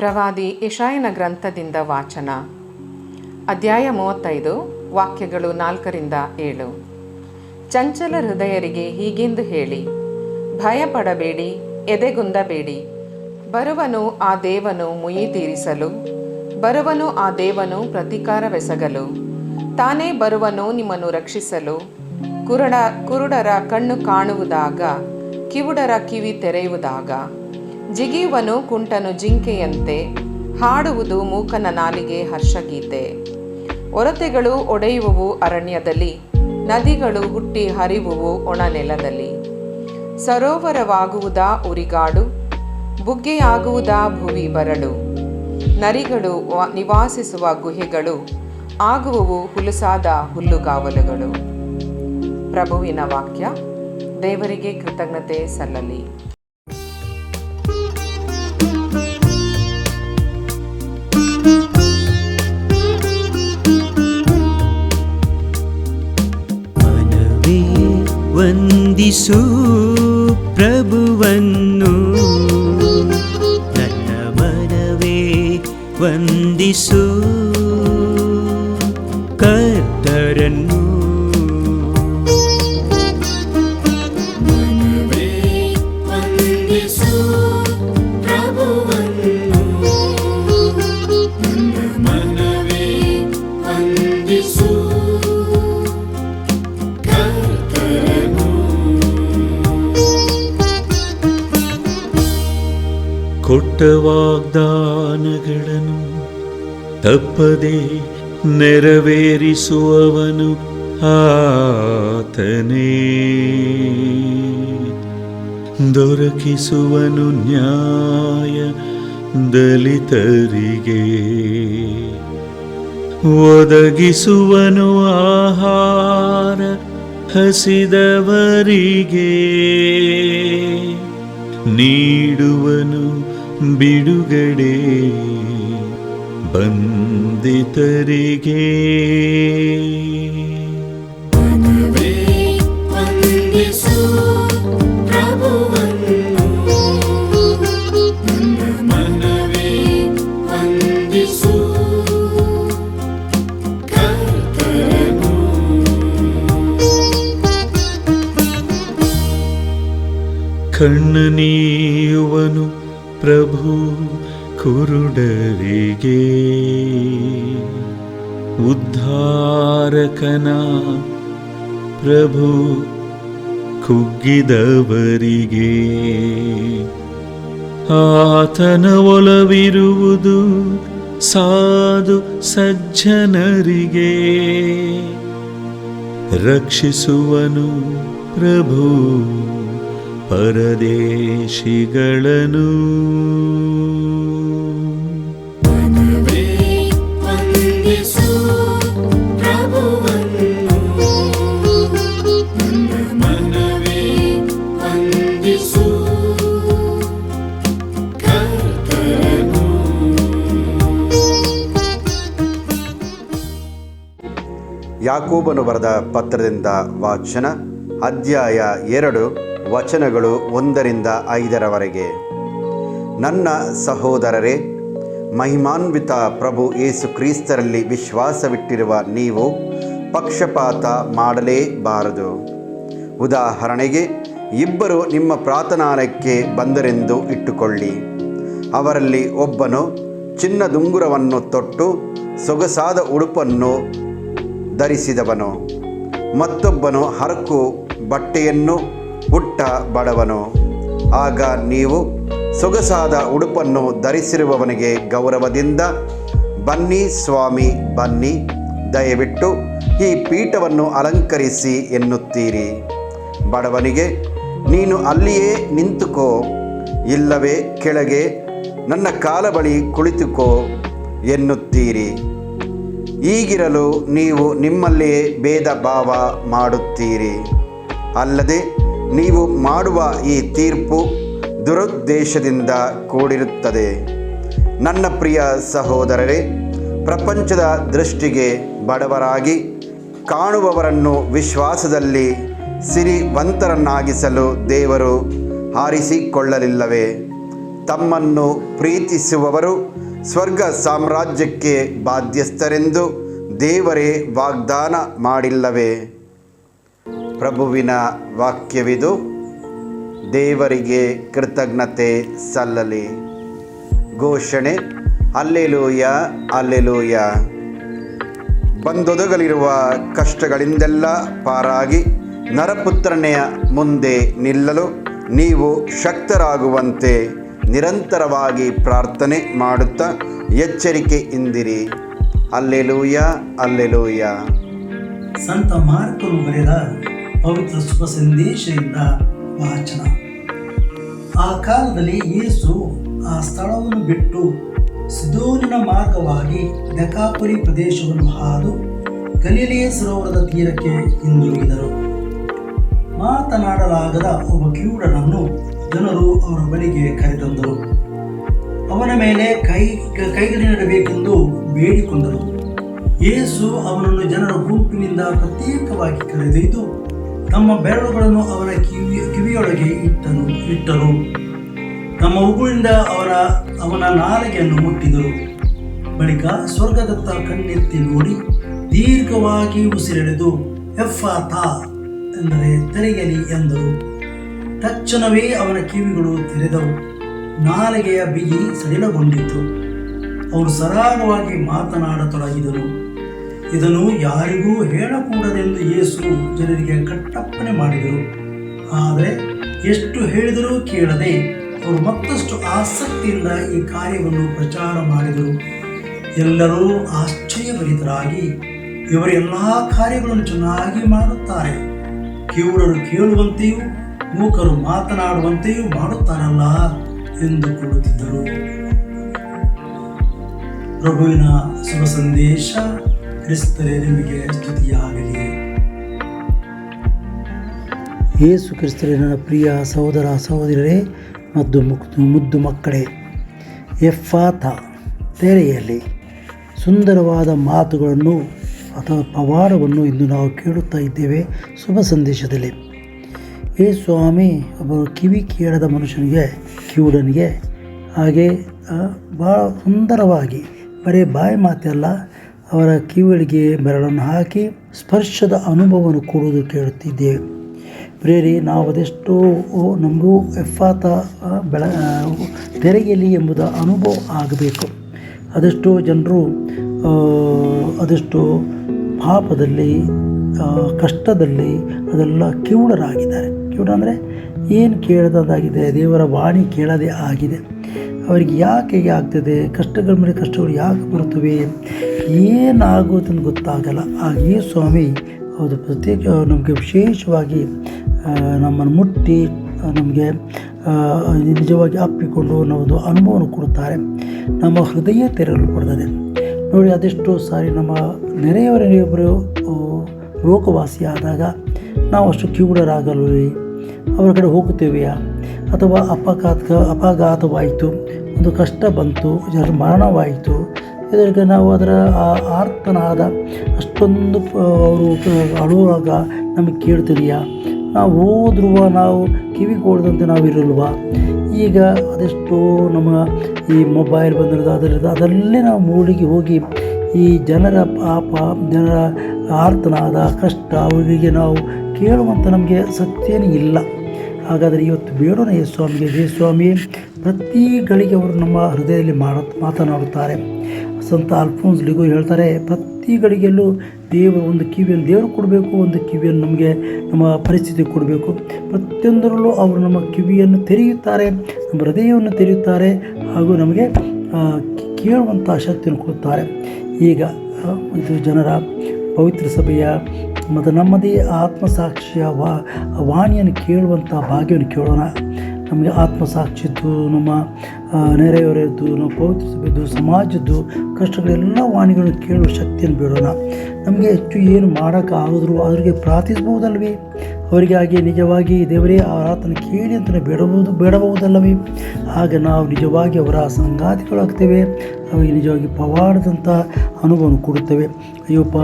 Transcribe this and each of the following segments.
ಪ್ರವಾದಿ ಯೆಶಾಯನ ಗ್ರಂಥದಿಂದ ವಾಚನ. ಅಧ್ಯಾಯ 35, ವಾಕ್ಯಗಳು 4-7. ಚಂಚಲ ಹೃದಯರಿಗೆ ಹೀಗೆಂದು ಹೇಳಿ, ಭಯಪಡಬೇಡಿ, ಎದೆಗುಂದಬೇಡಿ. ಬರುವನು ಆ ದೇವನು ಮುಯಿ ತೀರಿಸಲು, ಬರುವನು ಆ ದೇವನು ಪ್ರತೀಕಾರವೆಸಗಲು. ತಾನೇ ಬರುವನು ನಿಮ್ಮನ್ನು ರಕ್ಷಿಸಲು. ಕುರುಡರ ಕಣ್ಣು ಕಾಣುವುದಾಗ, ಕಿವುಡರ ಕಿವಿ ತೆರೆಯುವುದಾಗ. ಜಿಗಿಯುವನು ಕುಂಟನು ಜಿಂಕೆಯಂತೆ, ಹಾಡುವುದು ಮೂಕನ ನಾಲಿಗೆ ಹರ್ಷಗೀತೆ. ಒರತೆಗಳು ಒಡೆಯುವುವು ಅರಣ್ಯದಲ್ಲಿ, ನದಿಗಳು ಹುಟ್ಟಿ ಹರಿವುವು ಒಣ ನೆಲದಲ್ಲಿ. ಸರೋವರವಾಗುವುದಾ ಉರಿಗಾಡು, ಬುಗ್ಗೆಯಾಗುವುದಾ ಭುವಿ ಬರಡು. ನರಿಗಳು ನಿವಾಸಿಸುವ ಗುಹೆಗಳು ಆಗುವುವು ಹುಲುಸಾದ ಹುಲ್ಲುಗಾವಲುಗಳು. ಪ್ರಭುವಿನ ವಾಕ್ಯ. ದೇವರಿಗೆ ಕೃತಜ್ಞತೆ ಸಲ್ಲಲಿ. ಮನವೇ ವಂದಿಸು ಪ್ರಭುವನ್ನು, ನನ್ನ ಮನವೇ ವಂದಿಸು ಕರ್ತರನ್ನು. ಕೊಟ್ಟ ವಾಗ್ದಾನಗಳನ್ನು ತಪ್ಪದೆ ನೆರವೇರಿಸುವವನು ಆತನೇ. ದೊರಕಿಸುವನು ನ್ಯಾಯ ದಲಿತರಿಗೆ, ಒದಗಿಸುವನು ಆಹಾರ ಹಸಿದವರಿಗೆ. ನೀಡುವನು ಬಿಡುಗಡೆ ಬಂಧಿತರಿಗೆ. ಕಣ್ಣನೀಯುವನು ಪ್ರಭು ಕುರುಡರಿಗೆ, ಉದ್ಧಾರಕನ ಪ್ರಭು ಕುಗ್ಗಿದವರಿಗೆ. ಆತನ ಒಲವಿರುವುದು ಸಾಧು ಸಜ್ಜನರಿಗೆ, ರಕ್ಷಿಸುವನು ಪ್ರಭು ಪರದೇಶಿಗಳನ್ನು. ಯಾಕೋಬನು ಬರೆದ ಪತ್ರದಿಂದ ವಾಚನ. ಅಧ್ಯಾಯ 2, ವಚನಗಳು 1-5. ನನ್ನ ಸಹೋದರರೇ, ಮಹಿಮಾನ್ವಿತ ಪ್ರಭು ಯೇಸು ಕ್ರಿಸ್ತರಲ್ಲಿ ವಿಶ್ವಾಸವಿಟ್ಟಿರುವ ನೀವು ಪಕ್ಷಪಾತ ಮಾಡಲೇಬಾರದು. ಉದಾಹರಣೆಗೆ, ಇಬ್ಬರು ನಿಮ್ಮ ಪ್ರಾರ್ಥನಾಲಯಕ್ಕೆ ಬಂದರೆಂದು ಇಟ್ಟುಕೊಳ್ಳಿ. ಅವರಲ್ಲಿ ಒಬ್ಬನು ಚಿನ್ನದುಂಗುರವನ್ನು ತೊಟ್ಟು ಸೊಗಸಾದ ಉಡುಪನ್ನು ಧರಿಸಿದವನು, ಮತ್ತೊಬ್ಬನು ಹರಕು ಬಟ್ಟೆಯನ್ನು ಉಟ್ಟ ಬಡವನು. ಆಗ ನೀವು ಸೊಗಸಾದ ಉಡುಪನ್ನು ಧರಿಸಿರುವವನಿಗೆ ಗೌರವದಿಂದ, ಬನ್ನಿ ಸ್ವಾಮಿ, ಬನ್ನಿ, ದಯವಿಟ್ಟು ಈ ಪೀಠವನ್ನು ಅಲಂಕರಿಸಿ ಎನ್ನುತ್ತೀರಿ. ಬಡವನಿಗೆ, ನೀನು ಅಲ್ಲಿಯೇ ನಿಂತುಕೋ, ಇಲ್ಲವೇ ಕೆಳಗೆ ನನ್ನ ಕಾಲ ಬಳಿ ಕುಳಿತುಕೋ ಎನ್ನುತ್ತೀರಿ. ಹೀಗಿರಲು ನೀವು ನಿಮ್ಮಲ್ಲಿಯೇ ಭೇದ ಭಾವ ಮಾಡುತ್ತೀರಿ. ಅಲ್ಲದೆ ನೀವು ಮಾಡುವ ಈ ತೀರ್ಪು ದುರುದ್ದೇಶದಿಂದ ಕೂಡಿರುತ್ತದೆ. ನನ್ನ ಪ್ರಿಯ ಸಹೋದರರೇ, ಪ್ರಪಂಚದ ದೃಷ್ಟಿಗೆ ಬಡವರಾಗಿ ಕಾಣುವವರನ್ನು ವಿಶ್ವಾಸದಲ್ಲಿ ಸಿರಿವಂತರನ್ನಾಗಿಸಲು ದೇವರು ಆರಿಸಿಕೊಳ್ಳಲಿಲ್ಲವೇ? ತಮ್ಮನ್ನು ಪ್ರೀತಿಸುವವರು ಸ್ವರ್ಗ ಸಾಮ್ರಾಜ್ಯಕ್ಕೆ ಬಾಧ್ಯಸ್ಥರೆಂದು ದೇವರೇ ವಾಗ್ದಾನ ಮಾಡಿಲ್ಲವೇ? ಪ್ರಭುವಿನ ವಾಕ್ಯವಿದು. ದೇವರಿಗೆ ಕೃತಜ್ಞತೆ ಸಲ್ಲಲಿ. ಘೋಷಣೆ: ಹಲ್ಲೆಲೂಯ, ಹಲ್ಲೆಲೂಯ. ಬಂದೊದಗಲಿರುವ ಕಷ್ಟಗಳಿಂದೆಲ್ಲ ಪಾರಾಗಿ ನರಪುತ್ರನೆಯ ಮುಂದೆ ನಿಲ್ಲಲು ನೀವು ಶಕ್ತರಾಗುವಂತೆ ನಿರಂತರವಾಗಿ ಪ್ರಾರ್ಥನೆ ಮಾಡುತ್ತಾ ಎಚ್ಚರಿಕೆಯಿಂದಿರಿ. Hallelujah, hallelujah. ಸಂತ ಮಾರ್ಕನು ಬರೆದ ಪವಿತ್ರ ಶುಭ ಸಂದೇಶದಿಂದ ವಾಚನ. ಆ ಕಾಲದಲ್ಲಿ ಯೇಸು ಆ ಸ್ಥಳವನ್ನು ಬಿಟ್ಟು ಸಿದೋನಿನ ಮಾರ್ಗವಾಗಿ ದೆಕಾಪೊಲಿ ಪ್ರದೇಶವನ್ನು ಹಾದು ಗಲಿಲೆಯ ಸರೋವರದ ತೀರಕ್ಕೆ ಹಿಂದಿರುಗಿದರು. ಮಾತನಾಡಲಾಗದ ಒಬ್ಬ ಕಿವುಡನನ್ನು ಜನರು ಅವರ ಬಳಿಗೆ ಕರೆತಂದರು. ಅವನ ಮೇಲೆ ಕೈಗಳಿಡಬೇಕೆಂದು ಬೇಡಿಕೊಂಡರು. ಯೇಸು ಅವನನ್ನು ಜನರ ಗುಂಪಿನಿಂದ ಪ್ರತ್ಯೇಕವಾಗಿ ಕರೆದೊಯ್ದು ತಮ್ಮ ಬೆರಳುಗಳನ್ನು ಅವನ ಕಿವಿಯೊಳಗೆ ಇಟ್ಟರು. ತಮ್ಮ ಉಗುಳಿಂದ ಅವನ ನಾಲಿಗೆಯನ್ನು ಮುಟ್ಟಿದರು. ಬಳಿಕ ಸ್ವರ್ಗದತ್ತ ಕಣ್ಣೆತ್ತಿ ನೋಡಿ ದೀರ್ಘವಾಗಿ ಉಸಿರೆಳೆದು ಎಫ್ಫಾತಾ ಎಂದರೆ ತೆರೆಯಲಿ ಎಂದರು. ತಕ್ಷಣವೇ ಅವನ ಕಿವಿಗಳು ತೆರೆದವು, ನಾಲಿಗೆಯ ಬಿಗಿ ಸಡಿಲಗೊಂಡಿತು. ಅವನು ಸರಾಗವಾಗಿ ಮಾತನಾಡತೊಡಗಿದನು. ಇದನ್ನು ಯಾರಿಗೂ ಹೇಳಕೂಡದೆಂದು ಯೇಸು ಜನರಿಗೆ ಕಟ್ಟಪ್ಪಣೆ ಮಾಡಿದರು. ಆದರೆ ಎಷ್ಟು ಹೇಳಿದರೂ ಕೇಳದೆ ಅವರು ಮತ್ತಷ್ಟು ಆಸಕ್ತಿಯಿಂದ ಈ ಕಾರ್ಯವನ್ನು ಪ್ರಚಾರ ಮಾಡಿದರು. ಎಲ್ಲರೂ ಆಶ್ಚರ್ಯಭರಿತರಾಗಿ, ಇವರು ಎಲ್ಲ ಕಾರ್ಯಗಳನ್ನು ಚೆನ್ನಾಗಿ ಮಾಡುತ್ತಾರೆ, ಕಿವುಡರು ಕೇಳುವಂತೆಯೂ ಮೂಕರು ಮಾತನಾಡುವಂತೆಯೂ ಮಾಡುತ್ತಾರಲ್ಲ ಎಂದುಕೊಳ್ಳುತ್ತಿದ್ದರು. ಪ್ರಭುವಿನ ಶುಭ ಸಂದೇಶ. ಕ್ರಿಸ್ತರೇ ನಿಮಗೆ ಸ್ತುತಿಯಾಗಲಿ. ಯೇಸು ಕ್ರಿಸ್ತರೇ, ನನ್ನ ಪ್ರಿಯ ಸಹೋದರ ಸಹೋದರರೇ ಮತ್ತು ಮುದ್ದು ಮಕ್ಕಳೇ, ಎಫ್ಫಾತಾ ತೆರೆಯಲ್ಲಿ ಸುಂದರವಾದ ಮಾತುಗಳನ್ನು ಅಥವಾ ಪವಾಡವನ್ನು ಇಂದು ನಾವು ಕೇಳುತ್ತಾ ಇದ್ದೇವೆ ಶುಭ ಸಂದೇಶದಲ್ಲಿ. ಯೇಸು ಸ್ವಾಮಿ ಒಬ್ಬ ಕಿವಿ ಕೇಳದ ಮನುಷ್ಯನಿಗೆ, ಕಿವುಡನಿಗೆ ಹಾಗೆ ಭಾಳ ಸುಂದರವಾಗಿ ಬರೀ ಬಾಯಿ ಮಾತೆಲ್ಲ ಅವರ ಕಿವಿಗಳಿಗೆ ಬೆರಳನ್ನು ಹಾಕಿ ಸ್ಪರ್ಶದ ಅನುಭವವನ್ನು ಕೊಡುವುದು ಕೇಳುತ್ತಿದ್ದೇವೆ. ಪ್ರೇರಿ, ನಾವು ಅದೆಷ್ಟೋ ನಮಗೂ ಎಫ್ಫಾತಾ ತೆರೆಯಲಿ ಎಂಬುದ ಅನುಭವ ಆಗಬೇಕು. ಅದೆಷ್ಟೋ ಜನರು ಅದೆಷ್ಟೋ ಪಾಪದಲ್ಲಿ ಕಷ್ಟದಲ್ಲಿ ಅದೆಲ್ಲ ಕಿವುಡರಾಗಿದ್ದಾರೆ. ಕಿವುಡ ಅಂದರೆ ಏನು ಕೇಳದಾಗಿದೆ, ದೇವರ ವಾಣಿ ಕೇಳದೇ ಆಗಿದೆ. ಅವರಿಗೆ ಯಾಕೆ ಆಗ್ತದೆ, ಕಷ್ಟಗಳ ಮೇಲೆ ಕಷ್ಟಗಳು ಯಾಕೆ ಬರುತ್ತವೆ, ಏನಾಗುವುದನ್ನು ಗೊತ್ತಾಗಲ್ಲ. ಹಾಗೆಯೇ ಸ್ವಾಮಿ ಹೌದು ಪ್ರತ್ಯೇಕ ನಮಗೆ ವಿಶೇಷವಾಗಿ ನಮ್ಮನ್ನು ಮುಟ್ಟಿ ನಮಗೆ ನಿಜವಾಗಿ ಅಪ್ಪಿಕೊಂಡು ನಾವು ಅನುಭವವನ್ನು ಕೊಡುತ್ತಾರೆ. ನಮ್ಮ ಹೃದಯ ತೆರೆಯಲು ಕೊಡ್ತದೆ. ನೋಡಿ, ಅದೆಷ್ಟೋ ಸಾರಿ ನಮ್ಮ ನೆರೆಯವರೊಬ್ಬರು ರೋಗವಾಸಿಯಾದಾಗ ನಾವು ಅಷ್ಟು ಕಿವುಡರಾಗಲು ಅವರ ಕಡೆ ಹೋಗುತ್ತೇವೆಯಾ? ಅಥವಾ ಅಪಘಾತವಾಯಿತು, ಒಂದು ಕಷ್ಟ ಬಂತು, ಜನರ ಮರಣವಾಯಿತು, ಇದರಿಗೆ ನಾವು ಅದರ ಆರ್ತನಾದ ಅಷ್ಟೊಂದು ಅವರು ಅಳುವಾಗ ನಮಗೆ ಕೇಳ್ತಿದೆಯಾ? ನಾವು ಹೋದ್ರೂ ನಾವು ಕಿವಿಗೊಡ್ದಂತೆ ನಾವು ಇರಲ್ವಾ? ಈಗ ಅದೆಷ್ಟೋ ನಮ್ಮ ಈ ಮೊಬೈಲ್ ಬಂದಿರೋದು ಅದರಲ್ಲೇ ನಾವು ಮೂಡಿಗೆ ಹೋಗಿ ಈ ಜನರ ಪಾಪ, ಜನರ ಆರ್ತನಾದ ಕಷ್ಟ ಅವರಿಗೆ ನಾವು ಕೇಳುವಂಥ ನಮಗೆ ಸತ್ಯನೇ ಇಲ್ಲ. ಹಾಗಾದರೆ ಇವತ್ತು ಬೇಡೋಣ ಯೇಸುಸ್ವಾಮಿಗೆ. ಯೇಸುಸ್ವಾಮಿ ಪ್ರತಿ ಗಳಿಗೆ ಅವರು ನಮ್ಮ ಹೃದಯದಲ್ಲಿ ಮಾತನಾಡುತ್ತಾರೆ. ಸಂತ ಅಲ್ಫೋನ್ಸ್ಲಿಗೂ ಹೇಳ್ತಾರೆ, ಪ್ರತಿ ಗಳಿಗೆಯಲ್ಲೂ ಒಂದು ಕಿವಿಯನ್ನು ದೇವರು ಕೊಡಬೇಕು, ಒಂದು ಕಿವಿಯನ್ನು ನಮಗೆ ನಮ್ಮ ಪರಿಸ್ಥಿತಿ ಕೊಡಬೇಕು. ಪ್ರತಿಯೊಂದರಲ್ಲೂ ಅವರು ನಮ್ಮ ಕಿವಿಯನ್ನು ತೆರೆಯುತ್ತಾರೆ, ನಮ್ಮ ಹೃದಯವನ್ನು ತೆರೆಯುತ್ತಾರೆ, ಹಾಗೂ ನಮಗೆ ಕೇಳುವಂಥ ಶಕ್ತಿಯನ್ನು ಕೊಡುತ್ತಾರೆ. ಈಗ ಇದು ಜನರ ಪವಿತ್ರ ಸಭೆಯ ಮತ್ತು ನಮ್ಮದೇ ಆತ್ಮಸಾಕ್ಷಿಯ ವಾಣಿಯನ್ನು ಕೇಳುವಂಥ ಭಾಗ್ಯವನ್ನು ಕೇಳೋಣ. ನಮಗೆ ಆತ್ಮಸಾಕ್ಷಿದ್ದು, ನಮ್ಮ ನೆರೆಯವರದ್ದು, ನಮ್ಮ ಪವಿತ್ರ ಸಭೆಯದ್ದು, ಸಮಾಜದ್ದು ಕಷ್ಟಗಳೆಲ್ಲ ವಾಣಿಗಳನ್ನು ಕೇಳುವ ಶಕ್ತಿಯನ್ನು ಬೇಡೋಣ. ನಮಗೆ ಹೆಚ್ಚು ಏನು ಮಾಡೋಕ್ಕಾಗಿದ್ರೂ ಅವರಿಗೆ ಪ್ರಾರ್ಥಿಸಬಹುದಲ್ವೇ? ಅವರಿಗಾಗಿ ನಿಜವಾಗಿ ದೇವರೇ ಆತನ ಕೇಳಿ ಅಂತ ಬೇಡಬಹುದಲ್ಲವೇ? ಆಗ ನಾವು ನಿಜವಾಗಿ ಅವರ ಸಂಗಾತಿಗಳಾಗ್ತೇವೆ. ಅವರಿಗೆ ನಿಜವಾಗಿ ಪವಾಡದಂಥ ಅನುಭವವನ್ನು ಕೊಡುತ್ತೇವೆ. ಅಯ್ಯಪ್ಪ,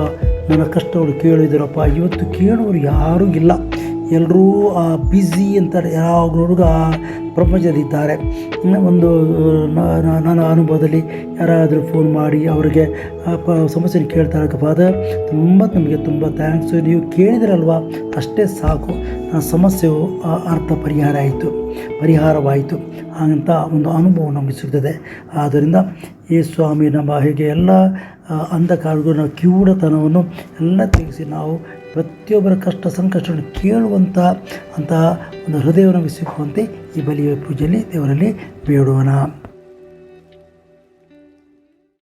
ನನ್ನ ಕಷ್ಟಗಳು ಕೇಳಿದರಪ್ಪ, ಇವತ್ತು ಕೇಳುವರು ಯಾರೂ ಇಲ್ಲ. ಎಲ್ಲರೂ ಬ್ಯುಸಿ ಅಂತಾರೆ, ಯಾವಾಗಲೂ ಆ ಪ್ರಪಂಚದಲ್ಲಿದ್ದಾರೆ. ಒಂದು ನನ್ನ ಅನುಭವದಲ್ಲಿ ಯಾರಾದರೂ ಫೋನ್ ಮಾಡಿ ಅವರಿಗೆ ಸಮಸ್ಯೆನ ಕೇಳ್ತಾರೆ, ಫಾದರ್ ನಮಗೆ ತುಂಬ ಥ್ಯಾಂಕ್ಸು, ನೀವು ಕೇಳಿದ್ರಲ್ವ ಅಷ್ಟೇ ಸಾಕು, ನನ್ನ ಸಮಸ್ಯೆಯು ಪರಿಹಾರವಾಯಿತು ಅಂತ ಒಂದು ಅನುಭವ ನಮಗೆ ಸಿಗ್ತದೆ. ಆದ್ದರಿಂದ ಈ ಸ್ವಾಮಿ ನಮ್ಮ ಹೇಗೆ ಎಲ್ಲ ಅಂಧಕಾರಗಳು ನಾವು ಕಿವುಡತನವನ್ನು ಎಲ್ಲ ತೆಗೆಸಿ ನಾವು ಪ್ರತಿಯೊಬ್ಬರ ಕಷ್ಟ ಸಂಕಷ್ಟವನ್ನು ಅಂತಹ ಒಂದು ಹೃದಯವನ್ನು ಸಿಕ್ಕುವಂತೆ ಈ ಬಲಿಯ ಪೂಜೆಯಲ್ಲಿ ದೇವರಲ್ಲಿ ಬೇಡೋಣ.